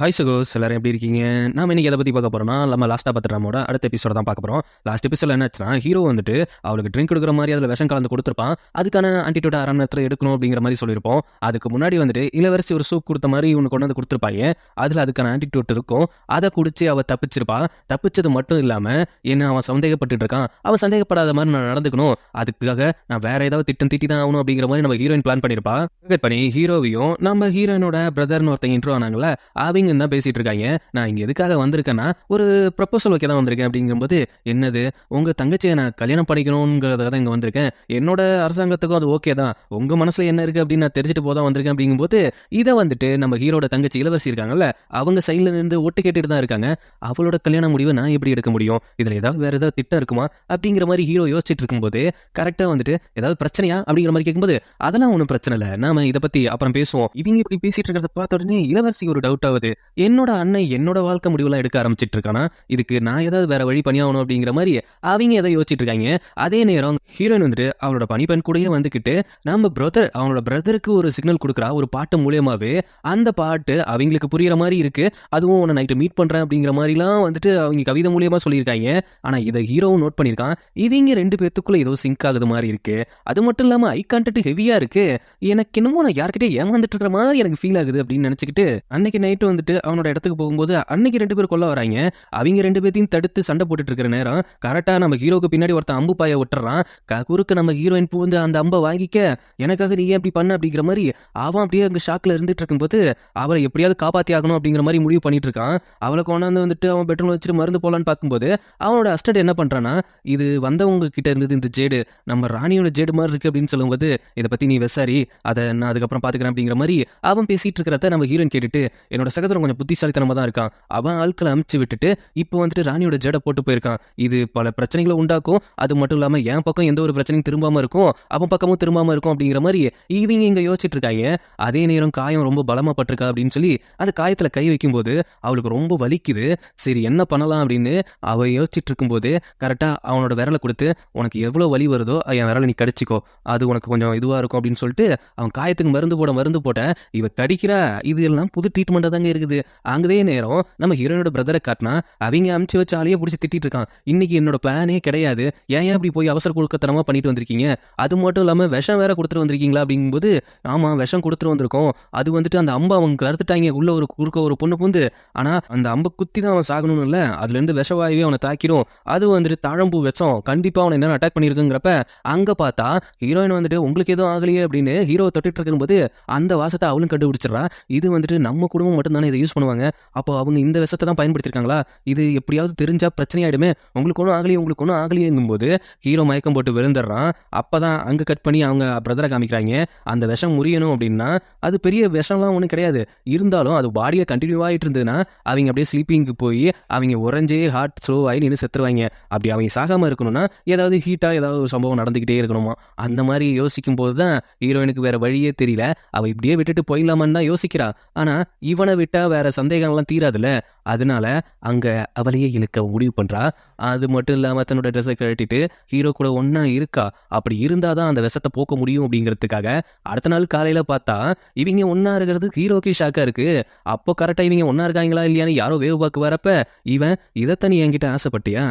Hi சகோஸ், எல்லாரும் எப்படி இருக்கீங்க? நாம இன்னைக்கு எதை பற்றி பார்க்க போகிறோம்னா, நம்ம லாஸ்ட்டாக பார்த்த ட்ராமோட அடுத்த எபிசோட தான் பார்க்க போகிறோம். லாஸ்ட் எபிசோட என்னாச்சுன்னா, ஹீரோ வந்துட்டு அவளுக்கு ட்ரிங்க் கொடுக்குற மாதிரி அதில் விஷம் கலந்து கொடுத்துருப்பான். அதுக்கான ஆன்டிடோட் அரை நேரத்தில் எடுக்கணும் அப்படிங்கிற மாதிரி சொல்லியிருப்போம். அதுக்கு முன்னாடி வந்துட்டு இளவரசி ஒரு சூப் கொடுத்த மாதிரி இவனு கொண்டு வந்து கொடுத்துருப்பாங்க. அதில் அதுக்கான ஆன்டிடோட் இருக்கும். அதை குடிச்சு அவள் தப்பிச்சிருப்பா. தப்பிச்சது மட்டும் இல்லாமல் என்ன அவன் சந்தேகப்பட்டு இருக்கான். அவன் சந்தேகப்படாத மாதிரி நான் நடந்துக்கணும், அதுக்காக நான் வேற ஏதாவது திட்டம் திட்டி தான் ஆகணும் அப்படிங்கிற மாதிரி நம்ம ஹீரோயின் பிளான் பண்ணியிருப்பா. பண்ணி ஹீரோவையும் நம்ம ஹீரோயினோட பிரதர்னு ஒருத்தங்க இன்ட்ரோ ஆனாங்களா, அவங்க தான் பேசிட்டு இருக்காங்க. நான் இங்க எதுக்காக வந்திருக்கேன்னா, ஒரு ப்ரொபோசல் வைக்க தான் வந்திருக்கேன் அப்படிங்கும்போது, என்னது உங்க தங்கச்சியை நான் கல்யாணம் பண்ணிக்கணுங்கிறத தான் இங்க வந்திருக்கேன். என்னோட அரசாங்கத்துக்கும் அது ஓகே தான். உங்க மனசுல என்ன இருக்கு அப்படின்னு நான் தெரிஞ்சுட்டு போதான் வந்திருக்கேன் அப்படிங்கும்போது, இதை வந்துட்டு நம்ம ஹீரோட தங்கச்சி இளவரசி இருக்காங்கல்ல, அவங்க சைட்ல இருந்து ஒட்டு கேட்டுட்டு தான் இருக்காங்க. அவளோட கல்யாண முடிவை நான் எப்படி எடுக்க முடியும்? இதுல ஏதாவது வேற ஏதாவது திட்டம் இருக்குமா அப்படிங்கிற மாதிரி ஹீரோ யோசிச்சுட்டு இருக்கும்போது, கரெக்டா வந்துட்டு ஏதாவது பிரச்சனையா அப்படிங்கிற மாதிரி கேட்கும்போது, அதெல்லாம் ஒன்றும் பிரச்சனை இல்லை, நாம இதை பத்தி அப்புறம் பேசுவோம். இவங்க இப்படி பேசிட்டு இருக்கிறத பார்த்த உடனே இளவரசி ஒரு டவுட் ஆகுது. என்னோட அண்ணன் என்னோட வாழ்க்கை முடிவுலாம் எடுக்க ஆரம்பிச்சிட்டு இருக்கானா, இதுக்கு நான் ஏதாவது வேற வழி பண்ணியாகணும் அப்படிங்கிற மாதிரி அவங்க எதை யோசிச்சுட்டு இருக்காங்க. அதே நேரம் ஹீரோயின் வந்துட்டு அவளோட பனிப்பெண் கூடயே வந்துக்கிட்டு நம்ம பிரதர் அவனோட பிரதருக்கு ஒரு சிக்னல் கொடுக்குறா, ஒரு பாட்டு மூலியமாவே. அந்த பாட்டு அவங்களுக்கு புரியுற மாதிரி இருக்கு. அதுவும் உன்னை நைட்டு மீட் பண்றேன் அப்படிங்கிற மாதிரிலாம் வந்துட்டு அவங்க கவிதை மூலியமா சொல்லியிருக்காங்க. ஆனா இதை ஹீரோவும் நோட் பண்ணியிருக்கான். இவங்க ரெண்டு பேத்துக்குள்ள ஏதோ சிங்க் ஆகுது மாதிரி இருக்கு. அது மட்டும் இல்லாம ஐ கான்டாக்ட் ஹெவியா இருக்கு. எனக்கு என்னமோ நான் யார்கிட்டயே ஏமாந்துட்டு இருக்கிற மாதிரி எனக்கு ஃபீல் ஆகுது அப்படின்னு நினைச்சுக்கிட்டு அன்னைக்கு நைட்டு வந்துட்டு அவனோட இடத்துக்கு போகும்போது அன்னைக்கு ரெண்டு பேரும் கொல்ல வராங்க. அவங்க ரெண்டு பேர்த்தையும் தடுத்து சண்டை போட்டுட்டு இருக்கிற நேரம் கரெக்டா நம்ம ஹீரோக்கு பின்னாடி ஒருத்தன் அம்பு பாய விட்டுறான். குறுக்கு நம்ம ஹீரோயின் பூந்து அந்த அம்பை வாங்கிக்க, எனக்காக நீ ஏன் அப்படி பண்ண அப்படிங்கிற மாதிரி அவன் அப்படியே அங்க ஷாக்ல இருந்துட்டு இருக்கும்போது அவளை எப்படியாவது காப்பாத்தி ஆகணும் அப்படிங்கிற மாதிரி முடிவு பண்ணிட்டு இருக்கான். அவளை கொண்டாந்து வந்துட்டு அவன் பெட்ரூம் வச்சுட்டு மருந்து போலான்னு பார்க்கும்போது அவனோட அஸ்டட் என்ன பண்றான்னா, இது வந்தவங்க கிட்ட இருந்தது இந்த ஜேடு, நம்ம ராணியோட ஜேடு மாதிரி இருக்கு அப்படின்னு சொல்லும்போது, இதை பத்தி நீ விசாரி, அதை நான் அதுக்கப்புறம் பாத்துக்கிறேன் அப்படிங்கிற மாதிரி அவன் பேசிட்டு இருக்கிறத நம்ம ஹீரோயின் கேட்டுட்டு, என்னோட சகோதரன் கொஞ்சம் புத்திசாலித்தனமா தான் இருக்கான், அவன் ஆட்களை அமுச்சு விட்டுட்டு இப்போ வந்துட்டு ராணியோட ஜடை போட்டு போயிருக்கான், இது பல பிரச்சனைகளை உண்டாக்கும், அது மட்டும் இல்லாம என் பக்கம் எந்த ஒரு பிரச்சனையும் திரும்பாம இருக்கும், அவன் பக்கமும் திரும்பாம இருக்கும் அப்படிங்கிற மாதிரி இவங்க இங்க யோசிச்சுட்டு இருக்காங்க. அதே நேரம் காயம் ரொம்ப பலமா பட்டிருக்கா அப்படின்னு சொல்லி அந்த காயத்துல கை வைக்கும்போது அவளுக்கு ரொம்ப வலிக்குது. சரி என்ன பண்ணலாம் அப்படின்னு அவ யோசிச்சுட்டு இருக்கும்போது கரெக்டா அவனோட விரலை கொடுத்து, உனக்கு எவ்வளவு வலி வருதோ என் விரலை நீ கடிச்சிக்கோ, அது உனக்கு கொஞ்சம் இதுவா இருக்கும் அப்படின்னு சொல்லிட்டு அவன் காயத்துக்கு மருந்து போட்ட இவ கடிக்கிறா. இது எல்லாம் புது ட்ரீட்மெண்டா தாங்க இருக்குது. அங்கதே நேரம் நம்ம ஹீரோனோட பிரதரை காட்டினா அவங்க அமுச்சு வச்சு ஆளையே பிடிச்சி திட்டிட்டு இருக்கான். இன்னைக்கு என்னோட பிளானே கிடையாது, ஏன் அப்படி போய் அவசர கொடுக்கத்தனமா பண்ணிட்டு வந்திருக்கீங்க, அது மட்டும் இல்லாம விஷம் வேற கொடுத்துட்டு வந்திருக்கீங்களா அப்படிங்கும்போது, ஆமா விஷம் கொடுத்துட்டு வந்திருக்கோம், அது வந்துட்டு அந்த அம்பை அவங்க கருத்துட்டாங்க, உள்ள ஒரு குறுக்க ஒரு பொண்ணு புந்து, ஆனா அந்த அம்பை குத்தி தான் அவன் சாகணும்னு இல்லை, அதுல இருந்து விஷவாயுவே அவனை தாக்கிடும், அது வந்துட்டு தாழம்பூ விஷம், கண்டிப்பா அவனை என்ன அட்டாக் பண்ணியிருக்குங்கிறப்ப அங்க பார்த்தா ஹீரோயின் வந்துட்டு உங்களுக்கு எதுவும் ஆகலையே அப்படின்னு ஹீரோ தொட்டிட்டு இருக்கும்போது அந்த வாசத்தை அவளும் கண்டுபிடிச்சிடறா. இது வந்துட்டு நம்ம குடும்பம் மட்டும் தானே இதை யூஸ் பண்ணுவாங்க, அப்போ அவங்க இந்த விஷத்தை தான் பயன்படுத்திருக்காங்களா, இது எப்படியாவது தெரிஞ்சா பிரச்சனை ஆயிடுமே, உங்களுக்கு ஒன்றும் ஆகலையேங்கும்போது ஹீரோ மயக்கம் போட்டு விழுந்துடுறான். அப்பதான் அங்க கட் பண்ணி அவங்க பிரதரை காமிக்கிறாங்க. அந்த விஷம் முறியணும் அப்படின்னா அது பெரிய விஷம்லாம் ஒன்றும் கிடையாது, இருந்தாலும் அது பாடியை கண்டினியூ ஆகிட்டு இருந்ததுன்னா அவங்க அப்படியே ஸ்லீப்பிங்க்கு போய் அவங்க உறைஞ்சே ஹார்ட் ஸ்லோ ஆகி நின்று செத்துருவாங்க. அப்படி அவங்க சாகாம இருக்கணும்னா ஏதாவது ஹீட்டா ஏதாவது ஒரு சம்பவம் நடந்துகிட்டே இருக்கணுமா. அந்த மாதிரி யோசிக்கும் போது தான் ஹீரோயினுக்கு வேற வழியே தெரியல, அவ இப்படியே விட்டுட்டு போயிடலாமான்னு தான் யோசிக்கிறா. ஆனா இவனை விட்டா வேற சந்தேகம்லாம் தீராதுல, அதனால அங்க அவளையே இழுக்க முடிவு பண்றா. அது மட்டும் இல்லாம தன்னோட ட்ரெஸ்ஸை கழட்டிட்டு ஹீரோ கூட ஒன்னா இருக்கா. அப்படி இருந்தாதான் அந்த விஷத்தை போக்க முடியும் அப்படிங்கிறதுக்காக அடுத்த நாள் காலையில பார்த்தா இவங்க ஒன்னா இருக்கிறது ஹீரோக்கு ஷாக்கா இருக்கு. அப்போ கரெக்டா இவங்க ஒன்னா இருக்காங்களா இல்லையான்னு யாரோ வேவு பார்க்க வரப்ப இவன் இதைத்தனி என்கிட்ட ஆசைப்பட்டியா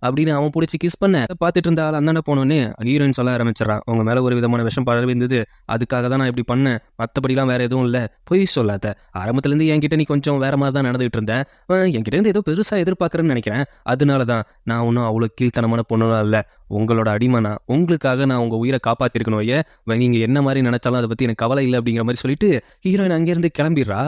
அப்படின்னு அவன் பிடிச்சி கிஸ் பண்ண பார்த்துட்டு இருந்தா அந்தாண்ட போனோன்னு ஹீரோயின் சொல்ல ஆரம்பிச்சிடறான், உங்க மேல ஒரு விதமான விஷம் பரவி இருந்தது, அதுக்காக தான் நான் இப்படி பண்ணேன், மற்றபடிலாம் வேற எதுவும் இல்லை, பொய் சொல்லாத, ஆரம்பத்துல இருந்து என்கிட்ட நீ கொஞ்சம் வேற மாதிரி தான் நடந்துகிட்டு இருந்தேன், என்கிட்ட இருந்து ஏதோ பெருசா எதிர்பார்க்கறேன்னு நினைக்கிறேன், அதனாலதான் நான் ஒன்றும் அவ்வளோ கீழ்த்தனமான பொண்ணுலாம் இல்லை, உங்களோட அடிமனா, உங்களுக்காக நான் உங்க உயிரை காப்பாத்திருக்கணும், நீங்க என்ன மாதிரி நினைச்சாலும் அதை பத்தி எனக்கு கவலை இல்லை அப்படிங்கிற மாதிரி சொல்லிட்டு ஹீரோயின் அங்கேருந்து கிளம்பிடுறா.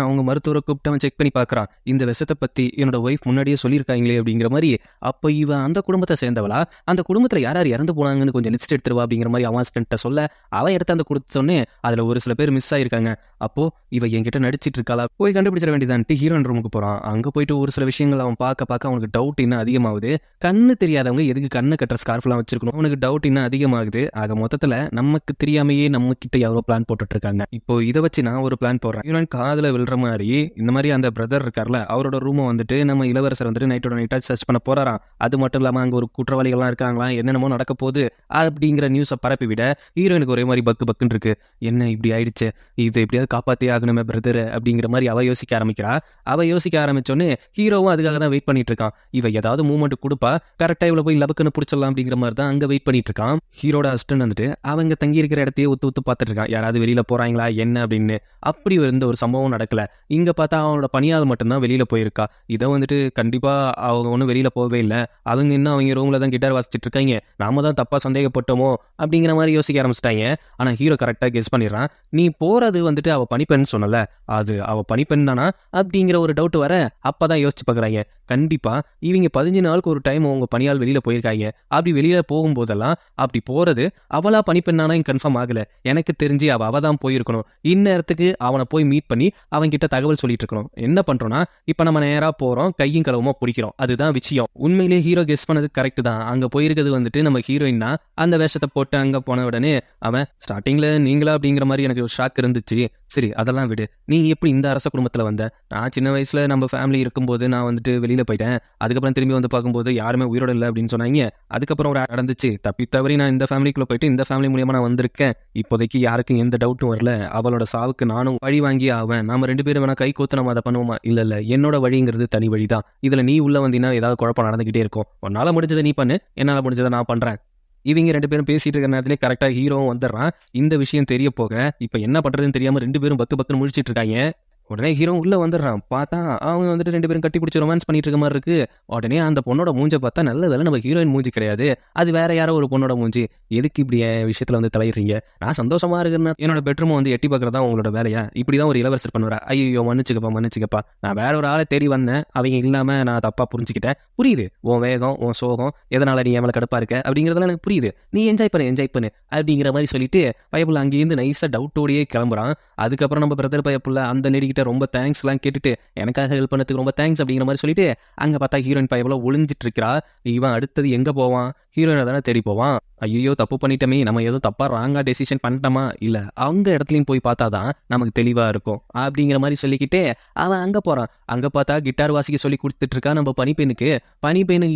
அவங்க மருத்துவரை கூப்பிட்டு அவன் செக் பண்ணி பார்க்குறான், இந்த விஷத்தை பற்றி என்னோட ஒய்ஃப் முன்னாடியே சொல்லியிருக்காங்களே அப்படிங்கிற மாதிரி. அப்போ இவன் அந்த குடும்பத்தை சேர்ந்தவளா, அந்த குடும்பத்தில் யார் யார் இறந்து போனாங்கன்னு கொஞ்சம் லிஸ்ட் எடுத்துருவா அப்படிங்கிற மாதிரி அவன் அசிஸ்டன்ட்ட சொல்ல, அவன் எடுத்து அந்த கொடுத்தோன்னே அதில் ஒரு சில பேர் மிஸ் ஆகிருக்காங்க. அப்போது இவன் என்கிட்ட நடிச்சிட்டு இருக்காளா, போய் கண்டுபிடிச்சிட வேண்டியதான்ட்டு ஹீரோயின் ரூமுக்கு போகிறான். அங்கே போயிட்டு ஒரு சில விஷயங்கள் அவன் பார்க்க அவனுக்கு டவுட் இன்னும் அதிகமாகுது. கண்ணு தெரியாதவங்க எதுக்கு கண்ணு கட்டுற ஸ்கார்ஃப்லாம் வச்சிருக்கணும், அவனுக்கு டவுட் இன்னும் அதிகமாகுது. ஆக மொத்தத்தில் நமக்கு தெரியாமையே நம்ம கிட்ட எவ்வளோ பிளான் போட்டுட்டு இருக்காங்க. இப்போ இதை வச்சு நான் ஒரு பிளான் போடுறேன். ஹீரோயின் காதில் கண்ணில் விழுற மாதிரி இந்த மாதிரி அந்த பிரதர் இருக்கார்ல அவரோட ரூமை வந்துட்டு நம்ம இளவரசர் வந்துட்டு நைட்டோட நைட்டாக சர்ச் பண்ண போறாராம். அது மட்டும் இல்லாமல் அங்கே ஒரு குற்றவாளிகள்லாம் இருக்காங்களாம், என்னென்னமோ நடக்க போகுது அப்படிங்கிற நியூஸை பரப்பி விட ஹீரோயினுக்கு ஒரே மாதிரி பக்குன்னு இருக்கு. என்ன இப்படி ஆயிடுச்சு, இது எப்படியாவது காப்பாற்றே ஆகணுமே பிரதர் அப்படிங்கிற மாதிரி அவ யோசிக்க ஆரம்பிக்கிறா. அவ யோசிக்க ஆரம்பிச்சோன்னே ஹீரோவும் அதுக்காக தான் வெயிட் பண்ணிட்டு இருக்கான். இவ ஏதாவது மூவ்மெண்ட் கொடுப்பா, கரெக்டாக இவ்வளோ போய் லபக்குன்னு பிடிச்சிடலாம் அப்படிங்கிற மாதிரி தான் அங்கே வெயிட் பண்ணிட்டு இருக்கான். ஹீரோட அசிஸ்டன்ட் வந்துட்டு அவங்க தங்கி இருக்கிற இடத்தையே ஒத்து பார்த்துட்டு இருக்கான், யாராவது வெளியில போறாங்களா என்ன அப்படின்னு. அப்படி இருந்த ஒரு சம்பவம் நடக்கல. இங்க பார்த்தா அவனோட பணியாளர் மட்டும்தான் வெளியில போயிருக்கா. இதை வந்துட்டு கண்டிப்பா அவங்க ஒன்றும் வெளியில போகவே இல்லை, அவங்க இன்னும் அவங்க ரூம்ல தான் கிட்டார் வாசிச்சுட்டு இருக்காங்க, நாம தான் தப்பா சந்தேகப்பட்டோமோ அப்படிங்கிற மாதிரி யோசிக்க ஆரம்பிச்சிட்டாங்க. ஆனா ஹீரோ கரெக்டா கெஸ் பண்ணிடுறான். நீ போறது வந்துட்டு அவ பணிப்பெண் சொன்னல, அது அவ பணிப்பெண் தானா அப்படிங்கிற ஒரு டவுட் வர அப்பதான் யோசிச்சு பார்க்குறாங்க. கண்டிப்பா இவங்க 15 நாளுக்கு ஒரு டைம் அவங்க பணியால் வெளியில போயிருக்காங்க. அப்படி வெளியில போகும்போதெல்லாம் அப்படி போறது அவளா பணிப்பெண்ணானா கன்ஃபார்ம் ஆகல. எனக்கு தெரிஞ்சு அவ தான் போயிருக்கணும். இந்நேரத்துக்கு அவனை போய் மீட் பண்ணி அவன் கிட்ட தகவல் சொல்லிட்டு இருக்கணும். என்ன பண்றோம்னா இப்ப நம்ம நேரா போறோம், கையும் களவுமா பிடிக்கிறோம், அதுதான் விஷயம். உண்மையிலேயே ஹீரோ கெஸ் பண்ணது கரெக்ட் தான். அங்க போயிருக்கிறது வந்துட்டு நம்ம ஹீரோயின் தான். அந்த வேஷத்தை போட்டு அங்க போன உடனே அவன் ஸ்டார்டிங்ல நீங்களா அப்படிங்கிற மாதிரி எனக்கு ஒரு ஷாக் இருந்துச்சு. சரி அதெல்லாம் விடு, நீ எப்படி இந்த அரச குடும்பத்துல வந்த? நான் சின்ன வயசுல நம்ம ஃபேமிலி இருக்கும்போது நான் வந்துட்டு வெளியில போயிட்டேன், அதுக்கப்புறம் திரும்பி வந்து பார்க்கும்போது யாருமே உயிரோட இல்லை அப்படின்னு சொன்னாங்க. அதுக்கப்புறம் ஒரு நடந்துச்சு, தப்பி தவறி நான் இந்த ஃபேமிலிக்குள்ள போயிட்டு இந்த ஃபேமிலி மூலியமா நான் வந்திருக்கேன். இப்போதைக்கு யாருக்கும் எந்த டவுட்டும் வரல. அவளோட சாவுக்கு நானும் வழி வாங்கி ஆவேன். நாம 2 பேரும் வேணா கை கோத்து நம்ம அதை பண்ணுவோமா? இல்ல என்னோட வழிங்கிறது தனி வழிதான். இதுல நீ உள்ள வந்தீங்கன்னா ஏதாவது குழப்பம் நடந்துகிட்டே இருக்கும். உன்னால முடிஞ்சதை நீ பண்ணு, என்னால முடிஞ்சதை நான் பண்றேன். இவங்க 2 பேரும் பேசிட்டு இருக்கிற நேரத்திலே கரெக்டா ஹீரோவும் வந்துடுறான். இந்த விஷயம் தெரிய போக இப்ப என்ன பண்றதுன்னு தெரியாம 2 பேரும் பக்குன்னு முழிச்சிட்டு இருக்காங்க. உடனே ஹீரோ உள்ள வந்துடுறான். பார்த்தா அவங்க வந்துட்டு 2 பேரும் கட்டி பிடிச்சி ரொமான்ஸ் பண்ணிட்டு இருக்க மாதிரி இருக்கு. உடனே அந்த பொண்ணோட மூஞ்ச பார்த்தா நல்ல வேலை நம்ம ஹீரோயின் மூஞ்சி கிடையாது, அது வேற யாரோ ஒரு பொண்ணோட மூஞ்சி. எதுக்கு இப்படி என் விஷயத்துல வந்து தலையிடுறீங்க? நான் சந்தோஷமா இருக்கிறேன்னா என்னோட பெட்ரூம் வந்து எட்டி பார்க்கறதா உங்களோட வேலையா? இப்படிதான் ஒரு இளவரசர் பண்ணுவாரா? ஐயோ மன்னிச்சுக்கப்பா, நான் வேற ஒரு ஆளை தேடி வந்தேன், அவங்க இல்லாம நான் தப்பா புரிஞ்சுக்கிட்டேன். புரியுது உன் வேகம் உன் சோகம், எதனால நீ என் கடுப்பா இருக்க அப்படிங்கிறதெல்லாம் எனக்கு புரியுது. நீ என்ஜாய் பண்ணு அப்படிங்கிற மாதிரி சொல்லிட்டு பயப்புள்ள அங்கேயிருந்து நைஸா டவுட்டோடையே கிளம்புறான். அதுக்கப்புறம் நம்ம பிரதர் பயப்புள்ள அந்த நெடிக்கிட்ட ரொம்ப தேங்க்ஸ் எல்லாம் கேட்டுட்டு எனக்காக ஹெல்ப் பண்ணதுக்கு ரொம்ப தேங்க்ஸ் அப்படிங்கிற மாதிரி சொல்லிட்டு அங்க பார்த்தா ஹீரோயின் பயப்புல ஒளிஞ்சிட்டு இருக்கிறா. இவன் அடுத்தது எங்க போவான்? ஹீரோயினை தானே தேடி போவான். ஐயோ தப்பு பண்ணிட்டோமே, நம்ம ஏதோ தப்பா ராங்கா டெசிஷன் பண்ணிட்டோமா? இல்ல அவங்க இடத்துலையும் போய் பார்த்தாதான் நமக்கு தெளிவா இருக்கும் அப்படிங்கிற மாதிரி சொல்லிக்கிட்டே அவன் அங்க போறான். அங்க பார்த்தா கிட்டார் வாசிக்க சொல்லி கொடுத்துட்டு இருக்கா நம்ம பனிப்பெண்ணுக்கு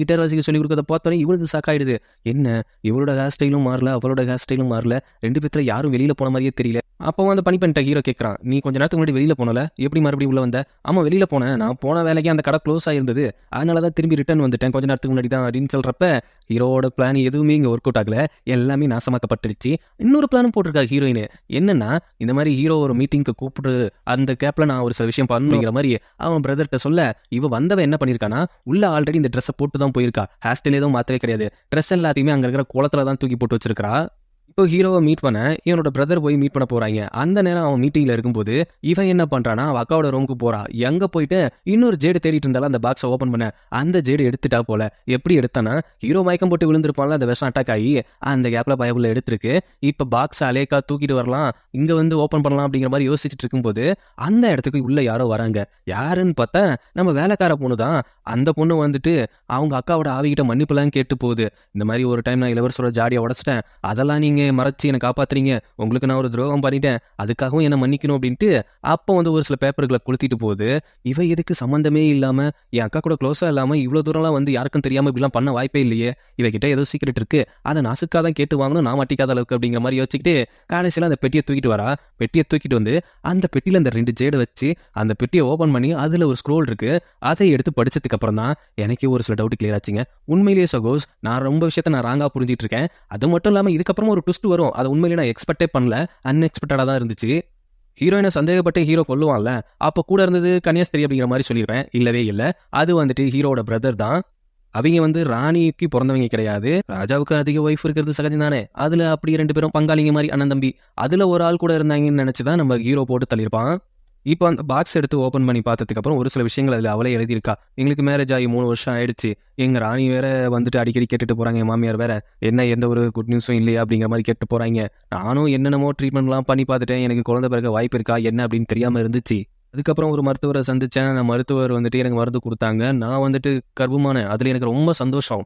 கிட்டார் வாசிக்க சொல்லி கொடுக்கறத பார்த்தோன்னே இவனுக்கு சாக்காயிடுது. என்ன இவளோட ஹேர் ஸ்டைலும் மாறல, அவளோட ஹேர் ஸ்டைலும் மாறல, 2 பேத்துல யாரும் வெளியில போன மாதிரியே தெரியல. அப்போ அந்த பனிப்பெண்ட ஹீரோ கேட்கறான், நீ கொஞ்ச நேரத்துக்கு முன்னாடி வெளியில போனல, எப்படி மறுபடியும் உள்ள வந்த? ஆமா வெளியில போனேன், நான் போன வேலைக்கு அந்த கடை க்ளோஸ் ஆயிருந்தது, அதனாலதான் திரும்பி ரிட்டர்ன் வந்துட்டேன் கொஞ்ச நேரத்துக்கு முன்னாடி தான் அப்படின்னு சொல்றப்ப ஹீரோட பிளான் எதுவுமே இங்க ஒர்க் அவுட் ஆகல, எல்லாமே நாசமாக்கப்பட்டுருச்சு. இன்னொரு பிளானும் போட்டிருக்கா ஹீரோயின். என்னன்னா இந்த மாதிரி ஹீரோ ஒரு மீட்டிங்க்கு கூப்பிட்டு அந்த கேப்ல நான் ஒரு சில விஷயம் பண்ணுங்கிற மாதிரி அவன் பிரதர்கிட்ட சொல்ல, இவ வந்தவன் என்ன பண்ணிருக்கானா உள்ள ஆல்ரெடி இந்த ட்ரெஸ்ஸை போட்டு தான் போயிருக்கா. ஹேர் ஸ்டைல் எதுவும் மாத்தவே கிடையாது, ட்ரெஸ் எல்லாத்தையுமே அங்க இருக்கிற குளத்துல தான் தூக்கி போட்டு வச்சிருக்கா. இப்போ ஹீரோவை மீட் பண்ண இவனோட பிரதர் போய் மீட் பண்ண போறாங்க. அந்த நேரம் அவன் மீட்டிங்ல இருக்கும்போது இவன் என்ன பண்றானா அவ அக்காவோட ரூமுக்கு போறா. எங்க போயிட்டு இன்னொரு ஜேடு தேடிட்டு இருந்தாலும் அந்த பாக்ஸை ஓப்பன் பண்ண அந்த ஜேடு எடுத்துட்டா போல. எப்படி எடுத்தானா ஹீரோ மயக்கம் போட்டு விழுந்திருப்பான்ல, அந்த விஷம் அட்டாக் ஆகி அந்த கேப்ல பயபுள்ள எடுத்திருக்கு. இப்ப பாக்ஸ் அலேக்கா தூக்கிட்டு வரலாம், இங்க வந்து ஓப்பன் பண்ணலாம் அப்படிங்கிற மாதிரி யோசிச்சுட்டு இருக்கும்போது அந்த இடத்துக்கு உள்ள யாரோ வராங்க. யாருன்னு பார்த்தா நம்ம வேலைக்கார பொண்ணு தான். அந்த பொண்ணு வந்துட்டு அவங்க அக்காவோட ஆவிகிட்ட மன்னிப்புலாம் கேட்டு போகுது. இந்த மாதிரி ஒரு டைம் நான் இளவரசரோட ஜாடியை உடச்சிட்டேன், அதெல்லாம் நீங்க மறைச்சு என்னை காப்பாத்துறீங்க, உங்களுக்கு நான் ஒரு துரோகம் பண்ணிட்டேன், அதுக்காகவும் என்ன மன்னிக்கணும் அப்படின்ட்டு அப்போ வந்து ஒரு சில பேப்பர்களை கொளுத்திட்டு போகுது. இவ எதுக்கு சம்மந்தமே இல்லாம என் அக்கா கூட க்ளோஸா இல்லாம இவ்வளவு தூரம்லாம் வந்து யாருக்கும் தெரியாம இப்படிலாம் பண்ண வாய்ப்பே இல்லையே, இவகிட்ட ஏதோ சீக்கிரட் இருக்கு, அதை நாசுக்காதான் கேட்டு வாங்கணும், நான் மாட்டிக்காத அளவுக்கு அப்படிங்கிற மாதிரி யோசிச்சுக்கிட்டு கடைசியில அந்த பெட்டியை தூக்கிட்டு வரா. பெட்டியை தூக்கிட்டு வந்து அந்த பெட்டியில அந்த 2 ஜேடை வச்சு அந்த பெட்டியை ஓபன் பண்ணி அதுல ஒரு ஸ்க்ரோல் இருக்கு, அதை எடுத்து படிச்சதுக்கு அப்புறம் தான் எனக்கே ஒரு சில டவுட் கிளியர் ஆச்சுங்க. உண்மையிலேயே சகோஸ் நான் ரொம்ப விஷயத்த நான் ராங்கா புரிஞ்சிட்டு இருக்கேன். அது மட்டும் இல்லாம இதுக்கப்புறமா ஒரு ட்விஸ்ட் வரும், அதை உண்மையிலேயே நான் எக்ஸ்பெக்டே பண்ணல, அன்எக்ஸ்பெக்டடா தான் இருந்துச்சு. ஹீரோயினை சந்தேகப்பட்டு ஹீரோ கொல்லுவான்ல, அப்போ கூட இருந்தது கன்னியாஸ்திரி அப்படிங்கிற மாதிரி சொல்லியிருப்பேன். இல்லவே இல்லை, அது வந்துட்டு ஹீரோட பிரதர் தான். அவங்க வந்து ராணிக்கு பிறந்தவங்க கிடையாது, ராஜாவுக்கு அதிக ஒய்ஃப் இருக்கிறது சகஜம் தானே. அதுல அப்படி 2 பேரும் பங்காளிங்க மாதிரி அண்ணன் தம்பி, அதுல ஒரு ஆள் கூட இருந்தாங்கன்னு நினைச்சுதான் நம்ம ஹீரோ போட்டு தள்ளியிருப்பான். இப்போ அந்த பாக்ஸ் எடுத்து ஓப்பன் பண்ணி பார்த்ததுக்கு அப்புறம் ஒரு சில விஷயங்கள் அதில் அவளே எழுதியிருக்கா. எங்களுக்கு மேரேஜ் ஆகி 3 வருஷம் ஆயிடுச்சு, எங்க ராணி வேற வந்துட்டு அடிக்கடி கேட்டுட்டு போறாங்க, என் மாமியார் வேற என்ன எந்த ஒரு குட் நியூஸும் இல்லையா அப்படிங்கிற மாதிரி கேட்டு போறாங்க. நானும் என்னென்னமோ ட்ரீட்மெண்ட்லாம் பண்ணி பார்த்துட்டேன், எனக்கு குழந்தை பிறகு வாய்ப்பு இருக்கா என்ன அப்படின்னு தெரியாம இருந்துச்சு. அதுக்கப்புறம் ஒரு மருத்துவரை சந்திச்சேன், அந்த மருத்துவர் வந்துட்டு எனக்கு மருந்து கொடுத்தாங்க, நான் வந்துட்டு கர்ப்பமானேன். அதுல எனக்கு ரொம்ப சந்தோஷம்.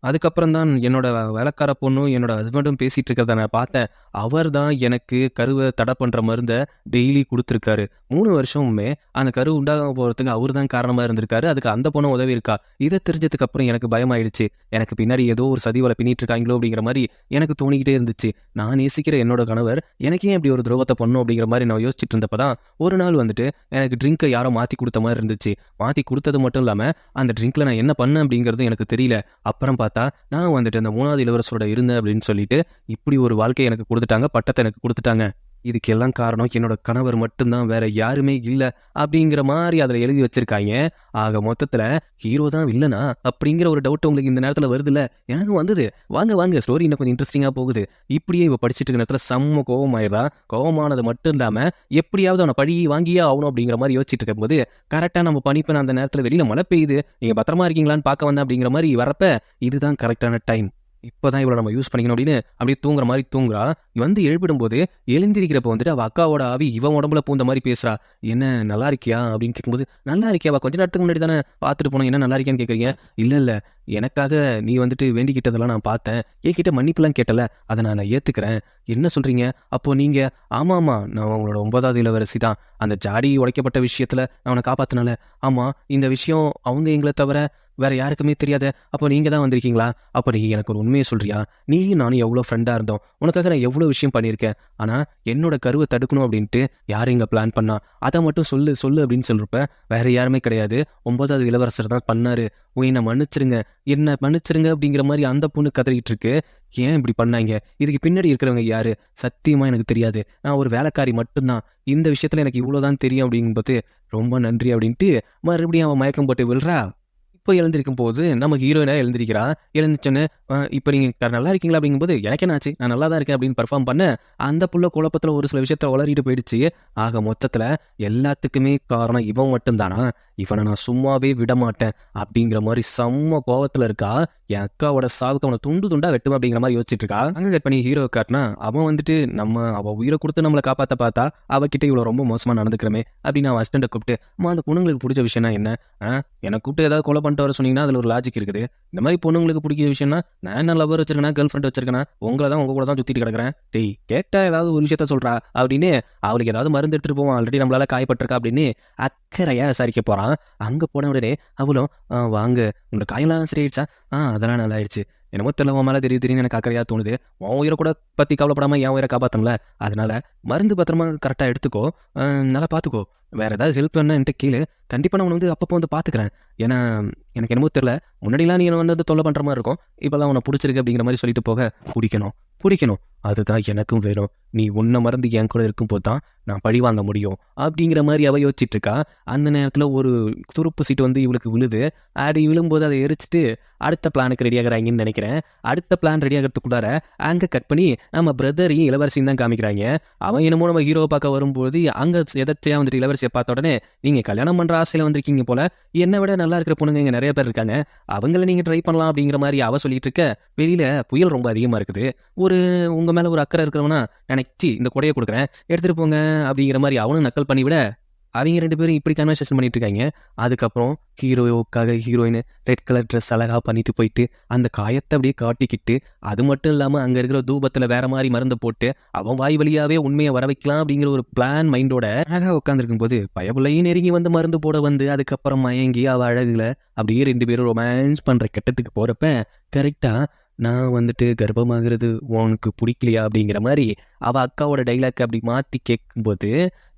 அதுக்கப்புறம் தான் என்னோட வேலைக்கார பொண்ணும், என்னோட ஹஸ்பண்டும் பேசிட்டு இருக்கிறத நான் பார்த்தேன். அவர் தான் எனக்கு கருவ தடை பண்ற மருந்த டெய்லி குடுத்துருக்காரு. 3 வருஷமுமே அந்த கரு உண்டாகாம போறதுக்கு அவரு தான் காரணமா இருந்திருக்காரு. அதுக்கு அந்த பொண்ணும் உதவி இருக்கா. இத தெரிஞ்சதுக்கு அப்புறம் எனக்கு பயமாயிடுச்சு. எனக்கு பின்னாடி ஏதோ ஒரு சதி வலை பின்னிட்டு இருக்காங்களோ அப்படிங்கிற மாரி எனக்கு தோணிக்கிட்டே இருந்துச்சு. நான் நேசிக்கிற என்னோட கணவர் எனக்கு ஏன் இப்படி ஒரு துரோகத்த பண்ணணும் அப்படிங்கிற மாரி நான் யோசிச்சுட்டு இருந்தப்ப தான், ஒரு நாள் வந்துட்டு எனக்கு ட்ரிங்க்க யாரோ மாத்தி குடுத்த மாரி இருந்துச்சு. மாத்தி குடுத்தது மட்டும் இல்லாம, அந்த ட்ரிங்க்ல நான் என்ன பண்ணேன் அப்படிங்கிறதும் எனக்கு தெரியல. அப்புறம் பார்த்தா, நான் வந்துட்டு அந்த 3வது இளவரசரோட இருந்தேன் அப்படின்னு சொல்லிட்டு, இப்படி ஒரு வாழ்க்கைய எனக்கு குடுத்துட்டாங்க. பட்டத்த எனக்கு குடுத்துட்டாங்க. இதுக்கெல்லாம் காரணம் என்னோட கணவர் மட்டும் தான், வேற யாருமே இல்ல. அப்படிங்கிற மாரி அதுல எழுதி வச்சிருக்காய்ங்க. ஆக மொத்தத்துல ஹீரோ தான் வில்லனா? அப்படிங்கிற ஒரு டவுட் உங்களுக்கு இந்த நேரத்துல வருதுல்ல? எனக்கும் வந்தது. வாங்க வாங்க ஸ்டோரி இன்னும் கொஞ்சம் இன்ட்ரெஸ்டிங்கா போகுது. இப்படியே இவ படிச்சுட்டு இருக்க நேரத்துல செம்ம கோவமாயிடுறா. கோவமானது மட்டும் இல்லாம, எப்படியாவது அவன பழி வாங்கியே ஆகணும் அப்படிங்கிற மாரி யோசிச்சுட்டு இருக்கும்போது, கரெக்டா நம்ம பணிப்பெண் அந்த நேரத்துல வெளியில மழை பெய்யுது. நீங்க பத்திரமா இருக்கீங்களான்னு பார்க்க வந்தேன் அப்படிங்கிற மாரி வரப்ப, இதுதான் கரெக்டான டைம். இப்பதான் இவள நம்ம யூஸ் பண்ணிக்கணும் அப்படின்னு அப்படியே தூங்குற மாதிரி தூங்குறா. வந்து எழுப்பிடும்போது எழுந்திருக்கிறப்ப வந்துட்டு அவ அக்காவோட ஆவி இவன் உடம்புல பூந்த மாதிரி பேசுறா. என்ன நல்லா இருக்கியா அப்படின்னு கேட்கும்போது, நல்லா இருக்கியாவா? கொஞ்ச நேரத்துக்கு முன்னாடி தானே பார்த்துட்டு போனோம், என்ன நல்லா இருக்கியான்னு கேட்குறீங்க? இல்ல இல்ல, எனக்காக நீ வந்துட்டு வேண்டிக்கிட்டதெல்லாம் நான் பார்த்தேன். என்கிட்ட மன்னிப்புலாம் கேட்டல, அதை நான் ஏத்துக்கிறேன். என்ன சொல்றீங்க? அப்போ நீங்க? ஆமா நான் உங்களோட 9வது இளவரசி தான். அந்த ஜாடி உடைக்கப்பட்ட விஷயத்துல நான் உன்னை காப்பாத்தினால. ஆமா, இந்த விஷயம் அவங்க எங்களை தவிர வேற யாருக்குமே தெரியாத. அப்போ நீங்க தான் வந்திருக்கீங்களா? அப்போ நீ எனக்கு ஒரு உண்மையை சொல்றியா? நீயும் நானும் எவ்வளோ ஃப்ரெண்டா இருந்தோம். உனக்காக நான் எவ்வளோ விஷயம் பண்ணியிருக்கேன். ஆனா என்னோட கருவை தடுக்கணும் அப்படின்ட்டு யார் இங்க பிளான் பண்ணா? அதை மட்டும் சொல்லு சொல்லு அப்படின்னு சொல்றப்ப, வேற யாருமே கிடையாது, 9வது இளவரசர் தான் பண்ணாரு. என்னை மன்னிச்சிருங்க, என்ன மன்னிச்சிருங்க அப்படிங்கிற மாதிரி அந்த பொண்ணு கதறிட்டு இருக்கு. ஏன் இப்படி பண்ணாங்க? இதுக்கு பின்னாடி இருக்கிறவங்க யாரு? சத்தியமா எனக்கு தெரியாது. நான் ஒரு வேலைக்காரி மட்டும்தான். இந்த விஷயத்துல எனக்கு இவ்வளவுதான் தெரியும் அப்படிங்கும்போது, ரொம்ப நன்றி அப்படின்ட்டு மறுபடியும் அவன் மயக்கம் போட்டு விழுறா. இப்போ எழுந்திருக்கும் போது நம்ம ஹீரோயினா எழுந்திருக்கிறா. எழுந்துச்சோன்னு, இப்போ நீங்க நல்லா இருக்கீங்களா அப்படிங்கும்போது, எனக்கு என்ன ஆச்சு, நான் நல்லா தான் இருக்கேன் அப்படின்னு பர்ஃபார்ம் பண்ண, அந்த புள்ள குழப்பத்துல ஒரு சில விஷயத்த உளறிட்டு போயிடுச்சு. ஆக மொத்தத்துல எல்லாத்துக்குமே காரணம் இவன் மட்டும்தானா? இவனை நான் சும்மாவே விட மாட்டேன் அப்படிங்கிற மாதிரி செம்ம கோவத்துல இருக்கா. என் அக்காவோட சாவுக்கு அவனை துண்டு துண்டா வெட்டுவேன் அப்படிங்கிற மாதிரி யோசிச்சுட்டு இருக்கா. அங்க கட் பண்ணி ஹீரோ காட்டினா, அவன் வந்துட்டு அவ உயிரை கொடுத்து நம்மளை காப்பாற்ற பார்த்தா, அவகிட்ட இவ்வளவு ரொம்ப மோசமா நடந்துக்கிறமே அப்படின்னு அவன் ஹஸ்பண்டை கூப்பிட்டு, அந்த பொண்ணுங்களுக்கு பிடிச்ச விஷயம்னா என்ன? என்னை கூப்பிட்டு ஏதாவது கொலை பண்ணிட்டு வர சொன்னீங்கன்னா அதில் ஒரு லாஜிக் இருக்குது. இந்த மாதிரி பொண்ணுங்களுக்கு பிடிக்கிற விஷயம்னா, நான் என்ன லவர் வச்சிருக்கேனா, கேர்ள் ஃப்ரெண்ட் வச்சிருக்கேனா, உங்களை தான் உங்க கூட தான் சுற்றிட்டு கிடக்கிறேன். டேய் கேட்டா ஏதாவது ஒரு விஷயத்த சொல்றா அப்படின்னு அவளுக்கு ஏதாவது மருந்து எடுத்துட்டு போவான், ஆல்ரெடி நம்மளால காயப்பட்டிருக்கா அப்படின்னு அக்கறையா விசாரிக்க போறான். அங்க போன உடனே அவளும், வாங்க உங்களோட காயெல்லாம் சரியாயிடுச்சா? அதெல்லாம் நல்லா ஆயிடுச்சு. என்னமோ தெரியல, உன் மேலே திடீர்னு எனக்கு அக்கறையா தோணுது. உன் உயிரை கூட பற்றி கவலைப்படாமல் என் உயிரை காப்பாற்றணும்ல, அதனால மருந்து பத்திரமா கரெக்டாக எடுத்துக்கோ, நல்லா பார்த்துக்கோ. வேற ஏதாவது ஹெல்ப் வேணா என்கிட்ட கேளு, கண்டிப்பாக நான் உன்னை அப்பப்போ பார்த்துக்கிறேன். ஏன்னா எனக்கு என்னமோ தெரியல, முன்னாடிலாம் நீ என்ன தொல்லை பண்ணுற மாதிரி இருக்கும், இப்போல்லாம் உன்னை பிடிச்சிருக்கு அப்படிங்கிற மாதிரி சொல்லிட்டு போக, பிடிக்கணும் அதுதான் எனக்கும் வேணும். நீ உன்னை மறந்து என் கூட இருக்கும்போது தான் நான் பழி வாங்க முடியும் அப்படிங்கிற மாதிரி அவ யோசிச்சுட்டு இருக்கா. அந்த நேரத்தில் ஒரு துருப்பு சீட்டு வந்து இவளுக்கு விழுது. அப்படி விழும்போது அதை எரிச்சிட்டு அடுத்த பிளானுக்கு ரெடி ஆகிறாங்கன்னு நினைக்கிறேன். அடுத்த பிளான் ரெடி ஆகிறதுக்குள்ளார அங்கே கட் பண்ணி நம்ம பிரதரையும் இளவரசியும் தான் காமிக்கிறாங்க. அவன் என்னமோ நம்ம ஹீரோவை பார்க்க வரும்போது அங்கே எதாச்சியாக வந்துட்டு இளவரசியை பார்த்த உடனே, நீங்கள் கல்யாணம் பண்ணுற ஆசையில் வந்திருக்கீங்க போல, என்னை விட நல்லா இருக்கிற பொண்ணுங்க இங்கே நிறைய பேர் இருக்காங்க, அவங்கள நீங்கள் ட்ரை பண்ணலாம் அப்படிங்கிற மாதிரி அவ சொல்லிட்டு இருக்க. வெளியில புயல் ரொம்ப அதிகமாக இருக்குது. உங்க மேல ஒரு அக்கறை இருக்கிறவனா நினைச்சி இந்த கொடையை கொடுக்குறேன், எடுத்துட்டு போங்க அப்படிங்கிற மாதிரி அவனும் நக்கல் பண்ணி விட, அவங்க 2 பேரும் இப்படி கன்வர்சேஷன் பண்ணிட்டு இருக்காங்க. அதுக்கப்புறம் ஹீரோவுக்காக ஹீரோயின் ரெட் கலர் ட்ரெஸ் அழகா பண்ணிட்டு போயிட்டு அந்த காயத்தை அப்படியே காட்டிக்கிட்டு, அது மட்டும் இல்லாமல் அங்கே இருக்கிற தூபத்தில் வேற மாதிரி மருந்து போட்டு அவன் வாய் வழியாவே உண்மையை வர வைக்கலாம் அப்படிங்கிற ஒரு பிளான் மைண்டோட அழகாக உட்காந்துருக்கும் போது, பயபுள்ளையும் நெருங்கி வந்து மருந்து போட வந்து அதுக்கப்புறம் மயங்கி அவ அழகுல அப்படியே 2 பேரும் ரொமான்ஸ் பண்ற கட்டத்துக்கு போறப்ப, கரெக்டா நான் வந்துட்டு கர்ப்பமாகிறது உனக்கு பிடிக்கலையா அப்படிங்கிற மாதிரி அவ அக்காவோட டைலாக் அப்படி மாற்றி கேட்கும்போது,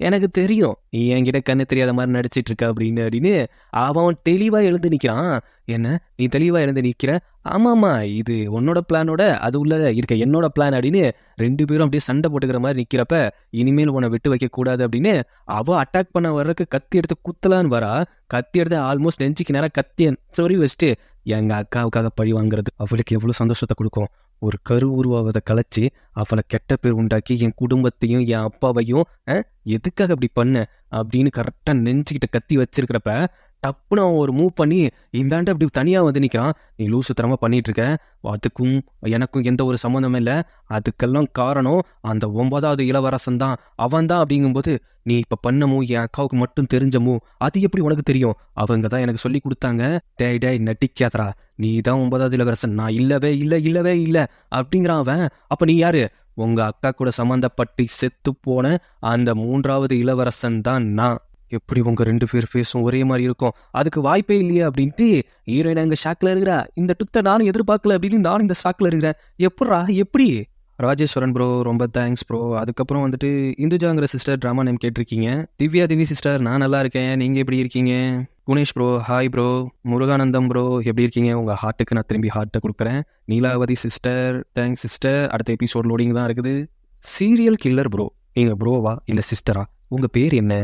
எனக்கு தெரியும் நீ என்கிட்ட கண்ணு தெரியாத மாதிரி நடிச்சிட்டு இருக்க அப்படின்னு அவன் தெளிவாக எழுந்து நிற்கிறான். என்ன நீ தெளிவாக எழுந்து நிற்கிற? ஆமாம்மா, இது உன்னோட பிளானோட அது உள்ள இருக்க என்னோட பிளான் அப்படின்னு 2 பேரும் அப்படியே சண்டை போட்டுக்கிற மாதிரி நிற்கிறப்ப, இனிமேல் உன்னை விட்டு வைக்கக்கூடாது அப்படின்னு அவ அட்டாக் பண்ண வர்றதுக்கு கத்தி எடுத்து குத்தலான்னு வரா. கத்தி எடுத்து ஆல்மோஸ்ட் நெஞ்சுக்கு நேரம் கத்திய சொறி வச்சுட்டு, எங்க அக்காவுக்காக பழி வாங்குறது அவளுக்கு எவ்வளோ சந்தோஷத்தை கொடுக்கும். ஒரு கரு உருவாவதை கலைச்சி அவளை கெட்ட பேர் உண்டாக்கி என் குடும்பத்தையும் என் அப்பாவையும் எதுக்காக அப்படி பண்ண அப்படின்னு கரெக்டாக நெஞ்சுக்கிட்ட கத்தி வச்சிருக்கிறப்ப, டப்புன்னு அவன் ஒரு மூவ் பண்ணி இந்தாண்ட அப்படி தனியாக வந்து நிற்கிறான். நீ லூசுத்தனமாக பண்ணிட்டு இருக்க, அதுக்கும் எனக்கும் எந்த ஒரு சம்மந்தமும் இல்லை, அதுக்கெல்லாம் காரணம் அந்த 9வது இளவரசன் தான், அவன் தான் அப்படிங்கும்போது நீ இப்போ பண்ணமோ என் அக்காவுக்கு மட்டும் தெரிஞ்சமோ அது எப்படி உனக்கு தெரியும்? அவங்க தான் எனக்கு சொல்லி கொடுத்தாங்க. டேய் டேய் நட்டிக்காதரா, நீ தான் 9வது இளவரசன், நான் இல்லவே இல்லை இல்லவே இல்லை அப்படிங்கிறான் அவன். அப்போ நீ யாரு? உங்க அக்கா கூட சம்மந்தப்பட்டு செத்து போன அந்த 3வது இளவரசன் தான் நான். எப்படி உங்க 2 பேர் ஃபேஸும் ஒரே மாதிரி இருக்கும்? அதுக்கு வாய்ப்பே இல்லையே அப்படின்ட்டு ஹீரோயின் அங்கே ஷாக்கில் இருக்கிறா. இந்த டுத்தை நானும் எதிர்பார்க்கல அப்படின்னு நானும் இந்த ஷாக்கில் இருக்கிறேன். எப்பட்றா எப்படி? ராஜேஸ்வரன் ப்ரோ, ரொம்ப தேங்க்ஸ் ப்ரோ. அதுக்கப்புறம் வந்துட்டு இந்துஜாங்கிற சிஸ்டர் ட்ராமா நேம் கேட்டிருக்கீங்க. திவ்யா திவி சிஸ்டர், நான் நல்லா இருக்கேன், நீங்கள் எப்படி இருக்கீங்க? Gunesh bro hi bro. Muruganandam bro எப்படி இருக்கீங்க? உங்கள் ஹார்ட்டுக்கு நான் திரும்பி ஹார்ட்டை கொடுக்குறேன். Neelavathi sister thanks sister. அடுத்த எபிசோட் லோடிங் தான் இருக்குது. சீரியல் கில்லர் ப்ரோ, நீங்கள் ப்ரோவா இல்லை சிஸ்டரா? உங்கள் பேர் என்ன?